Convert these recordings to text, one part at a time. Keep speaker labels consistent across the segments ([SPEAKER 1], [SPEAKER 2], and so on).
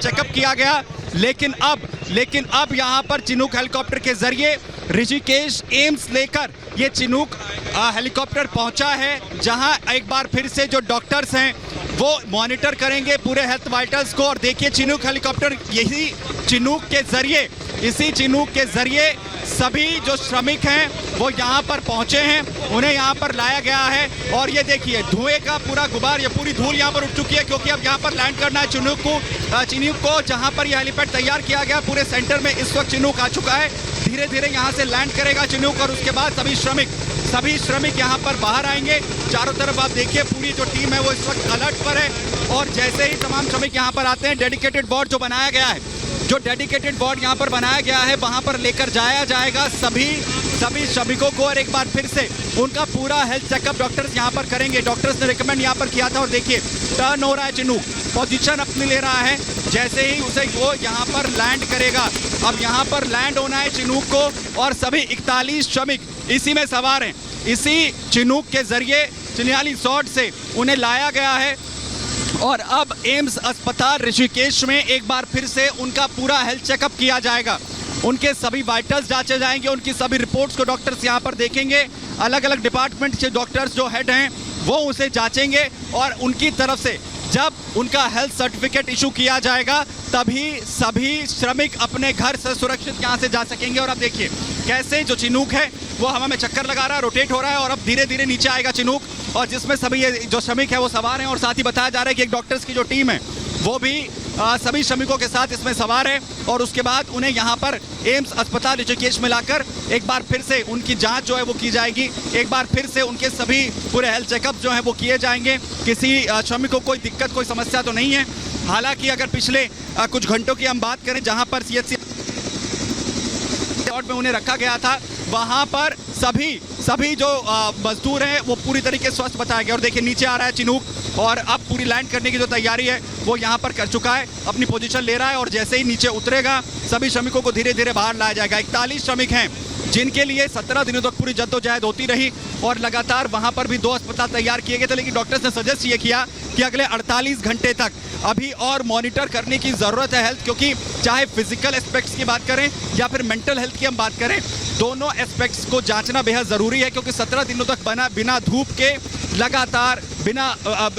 [SPEAKER 1] Checkup किया गया। लेकिन अब यहाँ पर चिनूक हेलीकॉप्टर के जरिए ऋषिकेश एम्स लेकर ये चिनूक हेलीकॉप्टर पहुंचा है, जहां एक बार फिर से जो डॉक्टर्स हैं वो मॉनिटर करेंगे पूरे हेल्थ वाइटल्स को। और देखिए चिनूक हेलीकॉप्टर इसी चिनूक के जरिए सभी जो श्रमिक हैं वो यहाँ पर पहुँचे हैं, उन्हें यहाँ पर लाया गया है। और ये देखिए धुएं का पूरा गुबार, ये पूरी धूल यहाँ पर उठ चुकी है, क्योंकि अब यहाँ पर लैंड करना है चिनूक को जहाँ पर यह हेलीपैड तैयार किया गया। पूरे सेंटर में इस वक्त चिनूक आ चुका है, धीरे धीरे यहाँ से लैंड करेगा चिनूक और उसके बाद सभी श्रमिक यहाँ पर बाहर आएंगे। चारों तरफ आप देखिए पूरी जो टीम है वो इस वक्त अलर्ट पर है। और जैसे ही तमाम श्रमिक यहाँ पर आते हैं, डेडिकेटेड वार्ड जो बनाया गया है, यहाँ पर बनाया गया है, वहाँ पर लेकर जाया जाएगा सभी श्रमिकों को। और एक बार फिर से उनका पूरा हेल्थ चेकअप डॉक्टर्स यहाँ पर करेंगे। डॉक्टर्स ने रिकमेंड यहाँ पर किया था। और देखिए टर्न हो रहा है चिनूक, पोजीशन अपनी ले रहा है, जैसे ही उसे वो यहाँ पर लैंड करेगा। अब यहाँ पर लैंड होना है चिनूक को और सभी 41 श्रमिक इसी में सवार हैं। इसी चिनूक के जरिए चिन्याली सॉर्ट से उन्हें लाया गया है और अब एम्स अस्पताल ऋषिकेश में एक बार फिर से उनका पूरा हेल्थ चेकअप किया जाएगा। उनके सभी वाइटल्स जांचे जाएंगे, उनकी सभी रिपोर्ट्स को डॉक्टर्स यहाँ पर देखेंगे। अलग अलग डिपार्टमेंट के डॉक्टर्स जो हेड हैं वो उसे जांचेंगे और उनकी तरफ से जब उनका हेल्थ सर्टिफिकेट इशू किया जाएगा तभी सभी श्रमिक अपने घर से सुरक्षित यहाँ से जा सकेंगे। और अब देखिए कैसे जो चिनूक है वो हवा में चक्कर लगा रहा है, रोटेट हो रहा है और अब धीरे धीरे नीचे आएगा चिनूक, और जिसमें सभी ये जो श्रमिक है वो सवार हैं। और साथ ही बताया जा रहा है कि एक डॉक्टर्स की जो टीम है वो भी सभी श्रमिकों के साथ इसमें सवार है। और उसके बाद उन्हें यहाँ पर एम्स अस्पताल ऋषिकेश में लाकर एक बार फिर से उनकी जांच जो है वो की जाएगी। एक बार फिर से उनके सभी पूरे हेल्थ चेकअप जो है वो किए जाएंगे। किसी श्रमिक को कोई दिक्कत, कोई समस्या तो नहीं है। हालांकि अगर पिछले कुछ घंटों की हम बात करें, जहाँ पर CHC वार्ड में उन्हें रखा गया था, वहाँ पर सभी जो मजदूर हैं वो पूरी तरीके से स्वस्थ बताया गया। और देखिए नीचे आ रहा है चिनूक और अब पूरी लैंड करने की जो तैयारी है वो यहाँ पर कर चुका है, अपनी पोजीशन ले रहा है। और जैसे ही नीचे उतरेगा सभी श्रमिकों को धीरे धीरे बाहर लाया जाएगा। 41 श्रमिक हैं जिनके लिए 17 दिनों तक पूरी जद्दोजहद होती रही और लगातार वहाँ पर भी 2 अस्पताल तैयार किए गए थे। लेकिन डॉक्टर्स ने सजेस्ट ये किया कि अगले 48 घंटे तक अभी और मॉनिटर करने की ज़रूरत है हेल्थ, क्योंकि चाहे फिजिकल एस्पेक्ट्स की बात करें या फिर मेंटल हेल्थ की हम बात करें, दोनों एस्पेक्ट्स को जांचना बेहद ज़रूरी है। क्योंकि 17 दिनों तक बिना धूप के, लगातार बिना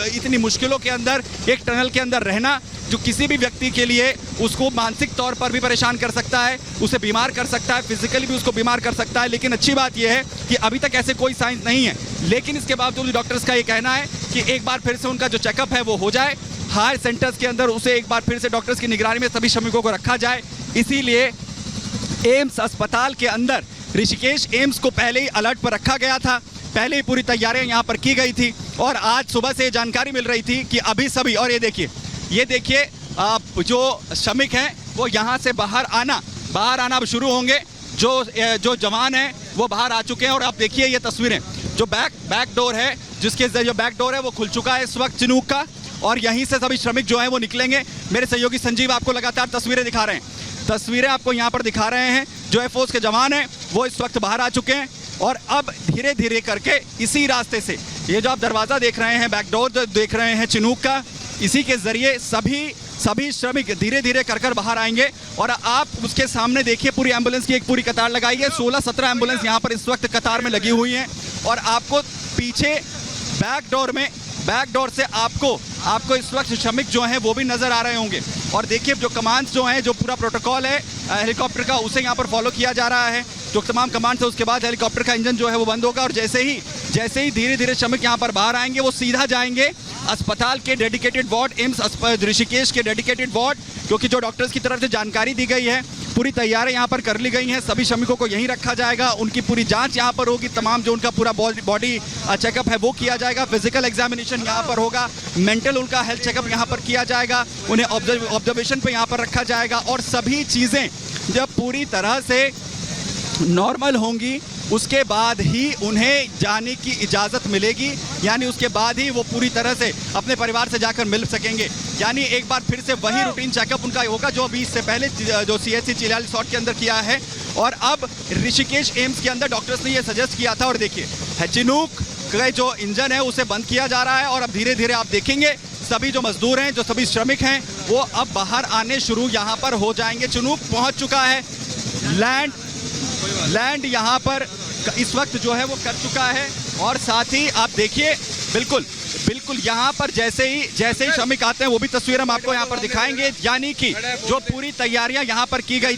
[SPEAKER 1] इतनी मुश्किलों के अंदर एक टनल के अंदर रहना, जो किसी भी व्यक्ति के लिए उसको मानसिक तौर पर भी परेशान कर सकता है, उसे बीमार कर सकता है, फिजिकली भी उसको बीमार कर सकता है। लेकिन अच्छी बात यह है कि अभी तक ऐसे कोई साइंस नहीं है। लेकिन इसके बावजूद डॉक्टर्स का ये कहना है कि एक बार फिर से उनका जो चेकअप है वो हो जाए, हायर सेंटर्स के अंदर उसे एक बार फिर से डॉक्टर्स की निगरानी में सभी श्रमिकों को रखा जाए। इसीलिए एम्स अस्पताल के अंदर ऋषिकेश एम्स को पहले ही अलर्ट पर रखा गया था, पहले ही पूरी तैयारियां यहाँ पर की गई थी। और आज सुबह से जानकारी मिल रही थी कि अभी सभी, और ये देखिए जो श्रमिक हैं वो यहाँ से बाहर आना अब शुरू होंगे। जो जवान हैं वो बाहर आ चुके हैं। और आप देखिए ये तस्वीरें, जो बैक डोर है, जिसके जो बैक डोर है वो खुल चुका है इस वक्त चिनूक का, और यहीं से सभी श्रमिक जो हैं वो निकलेंगे। मेरे सहयोगी संजीव आपको लगातार तस्वीरें दिखा रहे हैं, तस्वीरें आपको यहाँ पर दिखा रहे हैं। जो एयरफोर्स के जवान हैं वो इस वक्त बाहर आ चुके हैं और अब धीरे धीरे करके इसी रास्ते से, ये जो आप दरवाज़ा देख रहे हैं, बैक डोर जो देख रहे हैं चिनूक का, इसी के ज़रिए सभी श्रमिक धीरे धीरे कर बाहर आएंगे। और आप उसके सामने देखिए पूरी एम्बुलेंस की एक पूरी कतार लगाई है। 16-17 एम्बुलेंस यहाँ पर इस वक्त कतार में लगी हुई हैं। और आपको पीछे बैक डोर से आपको इस वक्त श्रमिक जो हैं वो भी नज़र आ रहे होंगे। और देखिए जो कमांड्स जो हैं, जो पूरा प्रोटोकॉल है हेलीकॉप्टर का, उसे यहाँ पर फॉलो किया जा रहा है। जो तमाम कमांड्स है उसके बाद हेलीकॉप्टर का इंजन जो है वो बंद होगा। और जैसे ही धीरे धीरे श्रमिक यहाँ पर बाहर आएंगे, वो सीधा जाएंगे अस्पताल के डेडिकेटेड वार्ड, एम्स ऋषिकेश के डेडिकेटेड वार्ड, क्योंकि जो डॉक्टर्स की तरफ से जानकारी दी गई है, पूरी तैयारियां यहाँ पर कर ली गई हैं। सभी श्रमिकों को यहीं रखा जाएगा, उनकी पूरी जांच यहाँ पर होगी, तमाम जो उनका पूरा बॉडी चेकअप है वो किया जाएगा, फिजिकल एग्जामिनेशन यहाँ पर होगा, मेंटल उनका हेल्थ चेकअप यहाँ पर किया जाएगा, उन्हें ऑब्जर्वेशन पे यहाँ पर रखा जाएगा। और सभी चीज़ें जब पूरी तरह से नॉर्मल होंगी उसके बाद ही उन्हें जाने की इजाज़त मिलेगी, यानी उसके बाद ही वो पूरी तरह से अपने परिवार से जाकर मिल सकेंगे। यानी एक बार फिर से वही रूटीन चेकअप उनका होगा जो अभी इससे पहले जो CHC चिन्याली सॉर्ट के अंदर किया है। और अब ऋषिकेश एम्स के अंदर डॉक्टर्स ने ये सजेस्ट किया था। और देखिए चिनूक का जो इंजन है उसे बंद किया जा रहा है और अब धीरे धीरे आप देखेंगे सभी जो मजदूर हैं, जो सभी श्रमिक हैं, वो अब बाहर आने शुरू यहाँ पर हो जाएंगे। चिनूक पहुँच चुका है, लैंड यहाँ पर इस वक्त जो है वो कर चुका है। और साथ ही आप देखिए बिल्कुल यहाँ पर जैसे ही श्रमिक आते हैं वो भी तस्वीर हम आपको यहाँ पर दिखाएंगे। यानी कि जो पूरी तैयारियां यहाँ पर की गई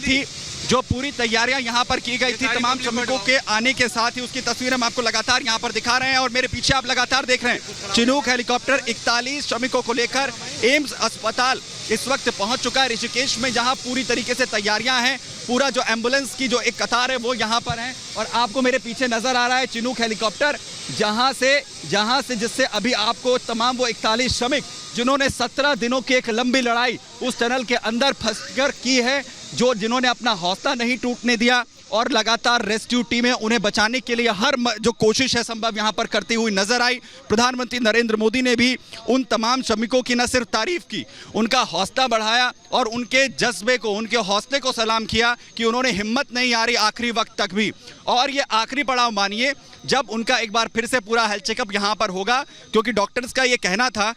[SPEAKER 1] थी, तमाम श्रमिकों के आने के साथ ही उसकी तस्वीर हम आपको लगातार यहाँ पर दिखा रहे हैं। और मेरे पीछे आप लगातार देख रहे हैं चिनूक हेलीकॉप्टर 41 श्रमिकों को लेकर एम्स अस्पताल इस वक्त पहुंच चुका है ऋषिकेश में, जहां पूरी तरीके से तैयारियां हैं। पूरा जो एम्बुलेंस की जो एक कतार है वो यहाँ पर है। और आपको मेरे पीछे नजर आ रहा है चिनूक हेलीकॉप्टर, जहां से जिससे अभी आपको तमाम वो 41 श्रमिक जिन्होंने 17 दिनों की एक लंबी लड़ाई उस टनल के अंदर फंसकर की है, जिन्होंने अपना हौसला नहीं टूटने दिया और लगातार रेस्क्यू टीमें उन्हें बचाने के लिए हर जो कोशिश है संभव यहाँ पर करती हुई नजर आई। प्रधानमंत्री नरेंद्र मोदी ने भी उन तमाम श्रमिकों की न सिर्फ तारीफ की, उनका हौसला बढ़ाया और उनके जज्बे को, उनके हौसले को सलाम किया कि उन्होंने हिम्मत नहीं हारी आखिरी वक्त तक भी। और ये आखिरी पड़ाव मानिए जब उनका एक बार फिर से पूरा हेल्थ चेकअप यहाँ पर होगा, क्योंकि डॉक्टर्स का ये कहना था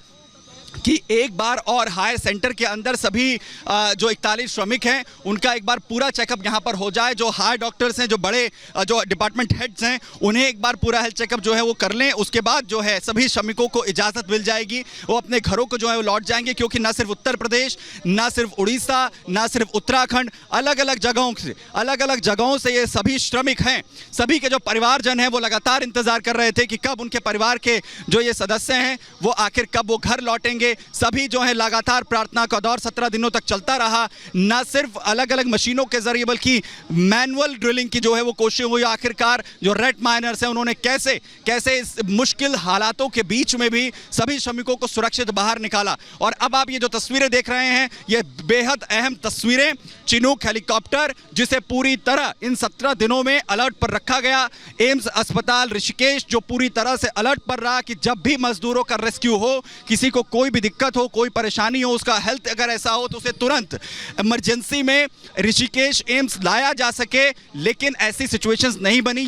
[SPEAKER 1] कि एक बार और हायर सेंटर के अंदर सभी जो 41 श्रमिक हैं उनका एक बार पूरा चेकअप यहां पर हो जाए। जो हायर डॉक्टर्स हैं, जो बड़े जो डिपार्टमेंट हेड्स हैं, उन्हें एक बार पूरा हेल्थ चेकअप जो है वो कर लें। उसके बाद जो है सभी श्रमिकों को इजाज़त मिल जाएगी, वो अपने घरों को जो है वो लौट जाएंगे। क्योंकि ना सिर्फ उत्तर प्रदेश, ना सिर्फ उड़ीसा, ना सिर्फ उत्तराखंड, अलग अलग जगहों से ये सभी श्रमिक हैं, सभी के जो परिवारजन हैं वो लगातार इंतजार कर रहे थे कि कब उनके परिवार के जो ये सदस्य हैं वो आखिर कब वो घर लौटेंगे। सभी जो है लगातार प्रार्थना का दौर 17 दिनों तक चलता रहा। न सिर्फ अलग अलग मशीनों के जरिए बल्कि मैनुअल ड्रिलिंग की जो है वो कोशिश हुई। आखिरकार जो रेड माइनर्स हैं उन्होंने कैसे इस मुश्किल हालातों के बीच में भी सभी श्रमिकों को सुरक्षित बाहर निकाला। और अब आप ये जो तस्वीरें देख रहे हैं ये बेहद अहम तस्वीरें चिनूक हेलीकॉप्टर, जिसे पूरी तरह इन 17 दिनों में अलर्ट पर रखा गया। एम्स अस्पताल ऋषिकेश जो पूरी तरह से अलर्ट पर रहा कि जब भी मजदूरों का रेस्क्यू हो, किसी को कोई भी दिक्कत हो, कोई परेशानी हो, उसका हेल्थ अगर ऐसा हो तो उसे तुरंत इमरजेंसी में ऋषिकेश एम्स लाया जा सके। लेकिन ऐसी सिचुएशंस नहीं बनी।